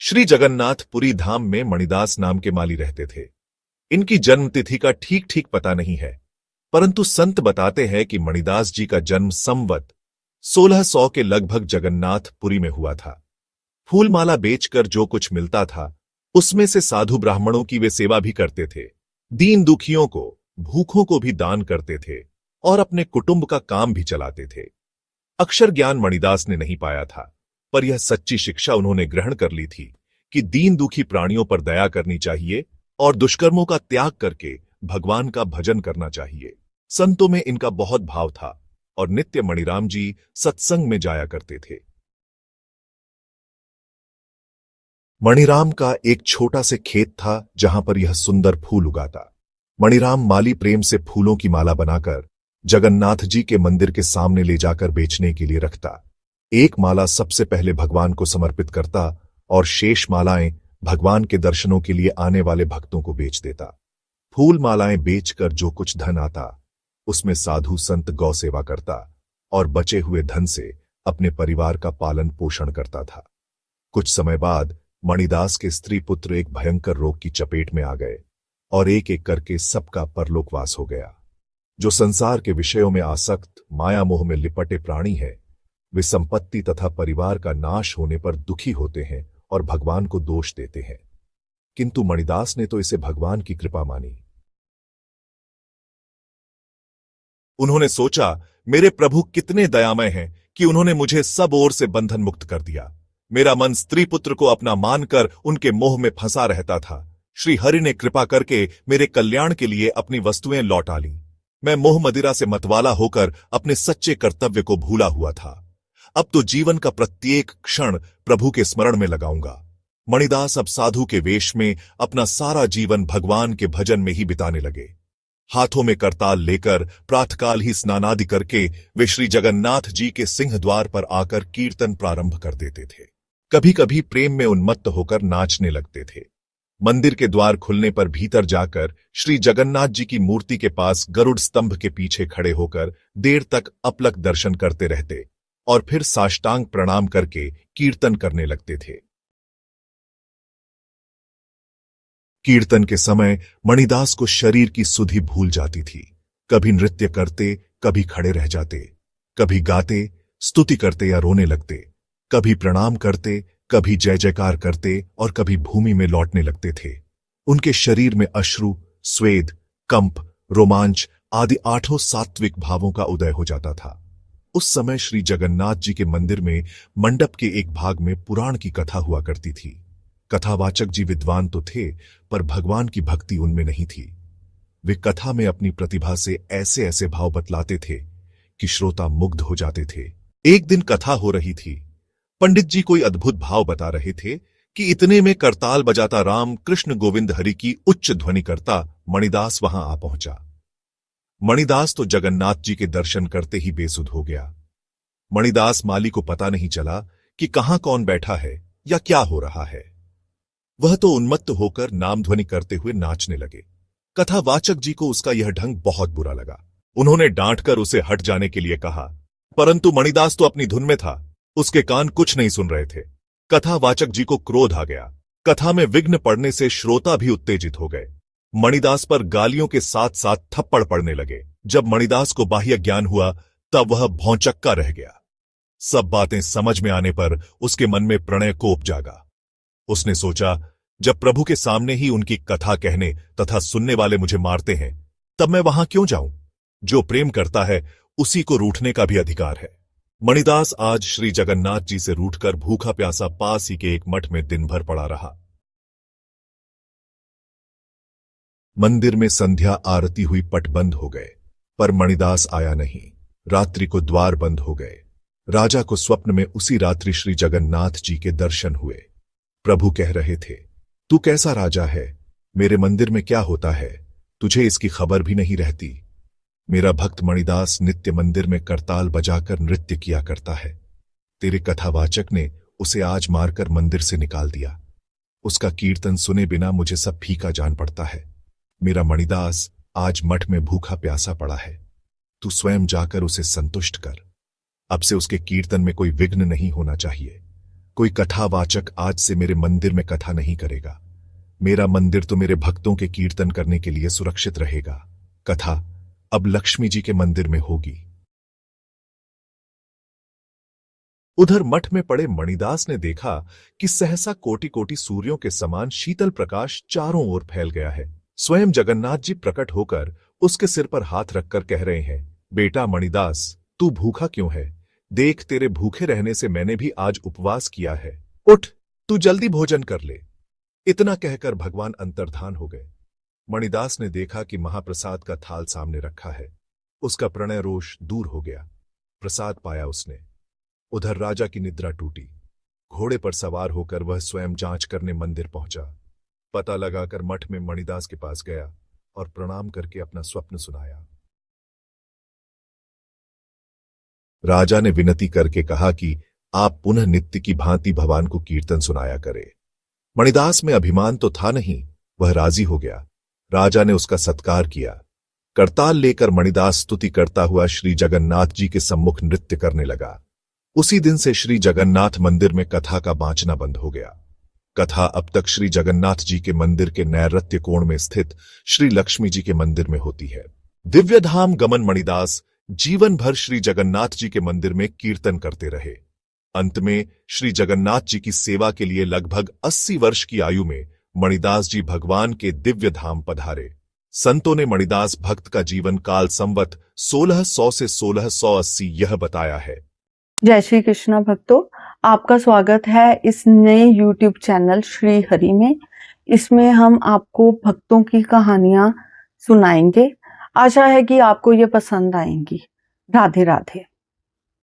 श्री जगन्नाथपुरी धाम में मणिदास नाम के माली रहते थे। इनकी जन्मतिथि का ठीक ठीक पता नहीं है, परंतु संत बताते हैं कि मणिदास जी का जन्म संवत 1600 के लगभग जगन्नाथपुरी में हुआ था। फूलमाला बेचकर जो कुछ मिलता था उसमें से साधु ब्राह्मणों की वे सेवा भी करते थे, दीन दुखियों को, भूखों को भी दान करते थे और अपने कुटुंब का काम भी चलाते थे। अक्षर ज्ञान मणिदास ने नहीं पाया था, पर यह सच्ची शिक्षा उन्होंने ग्रहण कर ली थी कि दीन दुखी प्राणियों पर दया करनी चाहिए और दुष्कर्मों का त्याग करके भगवान का भजन करना चाहिए। संतों में इनका बहुत भाव था और नित्य मणिराम जी सत्संग में जाया करते थे। मणिराम का एक छोटा से खेत था जहां पर यह सुंदर फूल उगाता। मणिराम माली प्रेम से फूलों की माला बनाकर जगन्नाथ जी के मंदिर के सामने ले जाकर बेचने के लिए रखता। एक माला सबसे पहले भगवान को समर्पित करता और शेष मालाएं भगवान के दर्शनों के लिए आने वाले भक्तों को बेच देता। फूल मालाएं बेचकर जो कुछ धन आता उसमें साधु संत गौ सेवा करता और बचे हुए धन से अपने परिवार का पालन पोषण करता था। कुछ समय बाद मणिदास के स्त्री पुत्र एक भयंकर रोग की चपेट में आ गए और एक एक करके सबका परलोकवास हो गया। जो संसार के विषयों में आसक्त, माया मोह में लिपटे प्राणी है, वे संपत्ति तथा परिवार का नाश होने पर दुखी होते हैं और भगवान को दोष देते हैं, किंतु मणिदास ने तो इसे भगवान की कृपा मानी। उन्होंने सोचा, मेरे प्रभु कितने दयामय हैं कि उन्होंने मुझे सब ओर से बंधन मुक्त कर दिया। मेरा मन स्त्री पुत्र को अपना मानकर उनके मोह में फंसा रहता था। श्री हरि ने कृपा करके मेरे कल्याण के लिए अपनी वस्तुएं लौटा लीं। मैं मोह मदिरा से मतवाला होकर अपने सच्चे कर्तव्य को भूला हुआ था। अब तो जीवन का प्रत्येक क्षण प्रभु के स्मरण में लगाऊंगा। मणिदास अब साधु के वेश में अपना सारा जीवन भगवान के भजन में ही बिताने लगे। हाथों में करताल लेकर प्रातःकाल ही स्नानादि करके वे श्री जगन्नाथ जी के सिंह द्वार पर आकर कीर्तन प्रारंभ कर देते थे। कभी कभी प्रेम में उन्मत्त होकर नाचने लगते थे। मंदिर के द्वार खुलने पर भीतर जाकर श्री जगन्नाथ जी की मूर्ति के पास गरुड़ स्तंभ के पीछे खड़े होकर देर तक अपलक दर्शन करते रहते और फिर साष्टांग प्रणाम करके कीर्तन करने लगते थे। कीर्तन के समय मणिदास को शरीर की सुधि भूल जाती थी। कभी नृत्य करते, कभी खड़े रह जाते, कभी गाते, स्तुति करते या रोने लगते, कभी प्रणाम करते, कभी जय जयकार करते और कभी भूमि में लौटने लगते थे। उनके शरीर में अश्रु, स्वेद, कंप, रोमांच आदि 8 सात्विक भावों का उदय हो जाता था। उस समय श्री जगन्नाथ जी के मंदिर में मंडप के एक भाग में पुराण की कथा हुआ करती थी। कथावाचक जी विद्वान तो थे, पर भगवान की भक्ति उनमें नहीं थी। वे कथा में अपनी प्रतिभा से ऐसे ऐसे भाव बतलाते थे कि श्रोता मुग्ध हो जाते थे। एक दिन कथा हो रही थी। पंडित जी कोई अद्भुत भाव बता रहे थे कि इतने में करताल बजाता राम कृष्ण गोविंद हरि की उच्च ध्वनि करता मणिदास वहां आ पहुंचा। मणिदास तो जगन्नाथ जी के दर्शन करते ही बेसुध हो गया। मणिदास माली को पता नहीं चला कि कहां कौन बैठा है या क्या हो रहा है। वह तो उन्मत्त होकर नामध्वनि करते हुए नाचने लगे। कथावाचक जी को उसका यह ढंग बहुत बुरा लगा। उन्होंने डांटकर उसे हट जाने के लिए कहा, परंतु मणिदास तो अपनी धुन में था, उसके कान कुछ नहीं सुन रहे थे। कथावाचक जी को क्रोध आ गया। कथा में विघ्न पड़ने से श्रोता भी उत्तेजित हो गए। मणिदास पर गालियों के साथ साथ थप्पड़ पड़ने लगे। जब मणिदास को बाह्य ज्ञान हुआ तब वह भौंचक्का रह गया। सब बातें समझ में आने पर उसके मन में प्रणय कोप जागा। उसने सोचा, जब प्रभु के सामने ही उनकी कथा कहने तथा सुनने वाले मुझे मारते हैं, तब मैं वहां क्यों जाऊं? जो प्रेम करता है उसी को रूठने का भी अधिकार है। मणिदास आज श्री जगन्नाथ जी से रूठकर भूखा प्यासा पास ही के एक मठ में दिन भर पड़ा रहा। मंदिर में संध्या आरती हुई, पट बंद हो गए, पर मणिदास आया नहीं। रात्रि को द्वार बंद हो गए। राजा को स्वप्न में उसी रात्रि श्री जगन्नाथ जी के दर्शन हुए। प्रभु कह रहे थे, तू कैसा राजा है? मेरे मंदिर में क्या होता है? तुझे इसकी खबर भी नहीं रहती। मेरा भक्त मणिदास नित्य मंदिर में करताल बजाकर नृत्य किया करता है। तेरे कथावाचक ने उसे आज मारकर मंदिर से निकाल दिया। उसका कीर्तन सुने बिना मुझे सब फीका जान पड़ता है। मेरा मणिदास आज मठ में भूखा प्यासा पड़ा है। तू स्वयं जाकर उसे संतुष्ट कर। अब से उसके कीर्तन में कोई विघ्न नहीं होना चाहिए। कोई कथावाचक आज से मेरे मंदिर में कथा नहीं करेगा। मेरा मंदिर तो मेरे भक्तों के कीर्तन करने के लिए सुरक्षित रहेगा। कथा अब लक्ष्मी जी के मंदिर में होगी। उधर मठ में पड़े मणिदास ने देखा कि सहसा कोटि कोटि सूर्यों के समान शीतल प्रकाश चारों ओर फैल गया है। स्वयं जगन्नाथ जी प्रकट होकर उसके सिर पर हाथ रखकर कह रहे हैं, बेटा मणिदास, तू भूखा क्यों है? देख, तेरे भूखे रहने से मैंने भी आज उपवास किया है। उठ, तू जल्दी भोजन कर ले। इतना कहकर भगवान अंतर्धान हो गए। मणिदास ने देखा कि महाप्रसाद का थाल सामने रखा है। उसका प्रणय रोष दूर हो गया। प्रसाद पाया उसने। उधर राजा की निद्रा टूटी। घोड़े पर सवार होकर वह स्वयं जांच करने मंदिर पहुंचा। पता लगाकर मठ में मणिदास के पास गया और प्रणाम करके अपना स्वप्न सुनाया। राजा ने विनती करके कहा कि आप पुनः नित्य की भांति भगवान को कीर्तन सुनाया करें। मणिदास में अभिमान तो था नहीं, वह राजी हो गया। राजा ने उसका सत्कार किया। करताल लेकर मणिदास स्तुति करता हुआ श्री जगन्नाथ जी के सम्मुख नृत्य करने लगा। उसी दिन से श्री जगन्नाथ मंदिर में कथा का बांचना बंद हो गया। कथा अब तक श्री जगन्नाथ जी के मंदिर के नैऋत्य कोण में स्थित श्री लक्ष्मी जी के मंदिर में होती है। दिव्य धाम गमन मणिदास जीवन भर श्री जगन्नाथ जी के मंदिर में कीर्तन करते रहे। अंत में श्री जगन्नाथ जी की सेवा के लिए लगभग 80 वर्ष की आयु में मणिदास जी भगवान के दिव्य धाम पधारे। संतों ने मणिदास भक्त का जीवन काल संवत 1600 से 1680 यह बताया है। जय श्री कृष्णा भक्तों, आपका स्वागत है इस नए YouTube चैनल श्री हरि में। इसमें हम आपको भक्तों की कहानियां सुनाएंगे। आशा है कि आपको ये पसंद आएंगी। राधे राधे।